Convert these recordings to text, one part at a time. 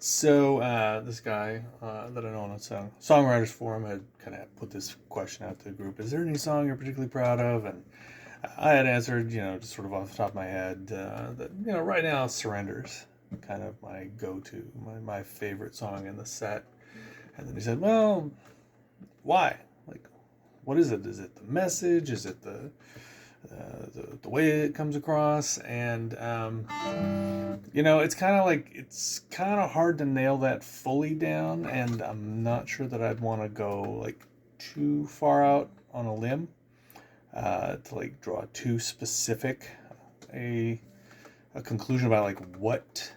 So this guy that I know on a songwriters forum had kind of put this question out to the group: Is there any song you're particularly proud of? And I had answered, just sort of off the top of my head, that right now "Surrenders" kind of my go-to, my favorite song in the set. And then he said, "Well, why? Like, what is it? Is it the message? Is it the way it comes across?" And it's kind of hard to nail that fully down, and I'm not sure that I'd want to go like too far out on a limb to like draw too specific a conclusion about like what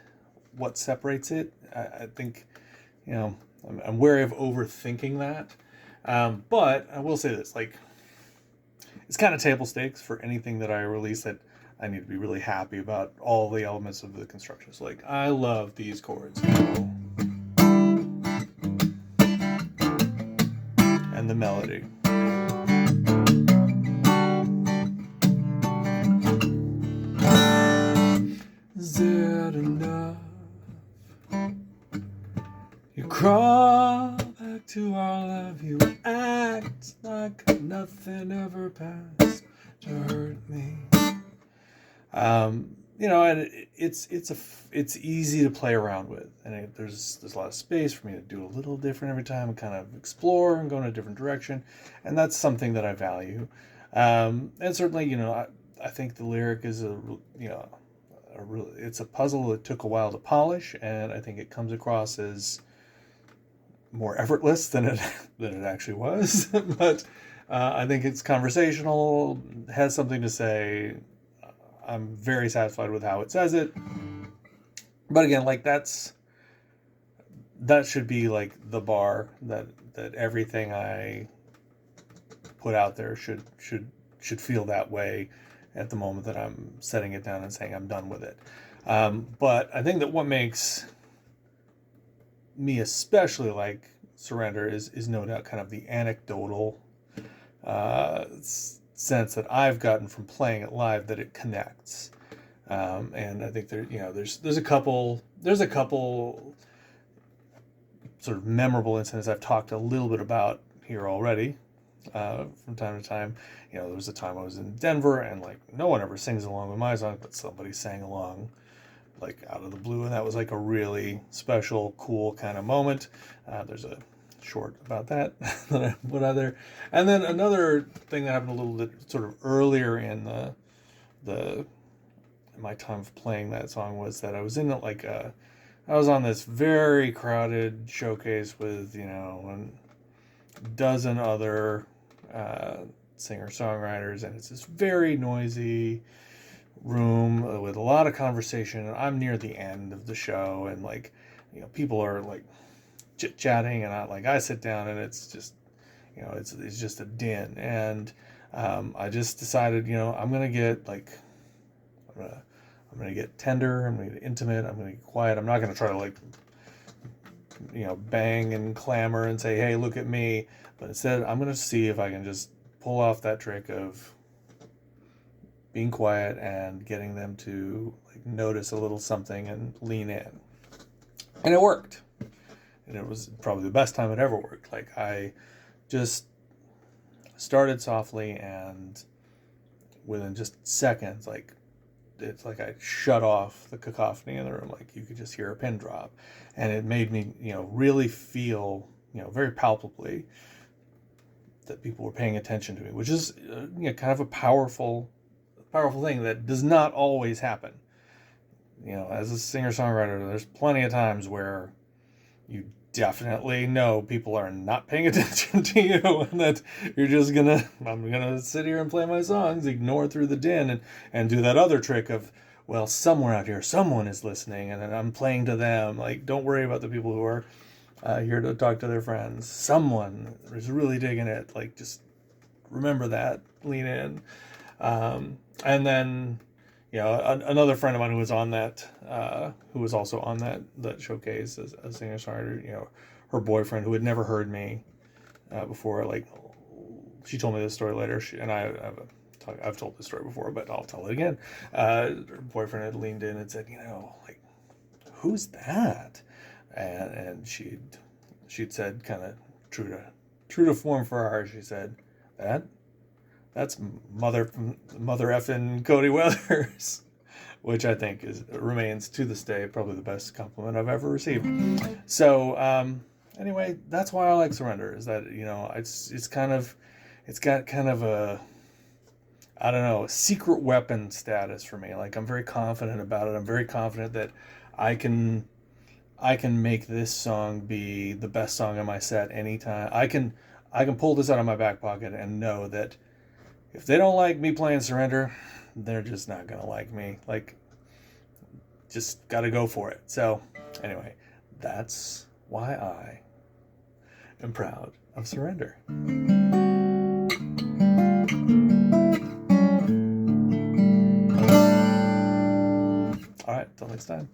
separates it. I think I'm wary of overthinking that, but I will say this: like, it's kind of table stakes for anything that I release that I need to be really happy about all the elements of the construction. So like, I love these chords, and the melody. Is it enough? You crawl back to our love. You act like nothing ever passed to hurt me. And it's easy to play around with, and there's a lot of space for me to do a little different every time and kind of explore and go in a different direction, and that's something that I value. And certainly, I think the lyric is it's a puzzle that took a while to polish, and I think it comes across as more effortless than it actually was. But I think it's conversational, has something to say. I'm very satisfied with how it says it. But again, like that should be like the bar that everything I put out there should feel that way at the moment that I'm setting it down and saying I'm done with it. But I think that what makes me especially like Surrender is no doubt kind of the anecdotal sense that I've gotten from playing it live, that it connects. And I think there's a couple sort of memorable incidents I've talked a little bit about here already. From time to time, there was a time I was in Denver, and like no one ever sings along with my song, but somebody sang along like out of the blue, and that was like a really special, cool kind of moment. There's a short about that that I put out there. And then another thing that happened a little bit sort of earlier in my time of playing that song was that I was in I was on this very crowded showcase with a dozen other singer-songwriters, and it's this very noisy room with a lot of conversation, and I'm near the end of the show, and like people are like chit-chatting, and I sit down, and it's just it's just a din. And I just decided I'm gonna get I'm gonna get tender, I'm gonna get intimate, I'm gonna get quiet. I'm not gonna try to like bang and clamor and say, hey, look at me. But instead, I'm gonna see if I can just pull off that trick of being quiet and getting them to like notice a little something and lean in. And it worked. And it was probably the best time it ever worked. Like, I just started softly, and within just seconds, like, it's like I shut off the cacophony in the room. Like, you could just hear a pin drop. And it made me, really feel, very palpably that people were paying attention to me, which is, kind of a powerful thing that does not always happen. As a singer-songwriter, there's plenty of times where you definitely know people are not paying attention to you, and that I'm gonna sit here and play my songs, ignore through the din, and do that other trick of, well, somewhere out here, someone is listening, and I'm playing to them. Like, don't worry about the people who are here to talk to their friends. Someone is really digging it. Like, just remember that, lean in. And then, another friend of mine who was on that, who was also on that showcase as a singer-songwriter, her boyfriend, who had never heard me before, like, she told me this story later, I've told this story before, but I'll tell it again. Her boyfriend had leaned in and said, like, who's that? and she'd said, kind of true to form for her, she said, that's mother effing Cody Weathers, which I think remains to this day probably the best compliment I've ever received. So anyway, that's why I like Surrender, is that, you know, it's got kind of a, I don't know, secret weapon status for me. Like, I'm very confident about it. I'm very confident that I can make this song be the best song in my set anytime. I can pull this out of my back pocket and know that if they don't like me playing Surrender, they're just not gonna like me. Like, just gotta go for it. So anyway, that's why I am proud of Surrender. All right, till next time.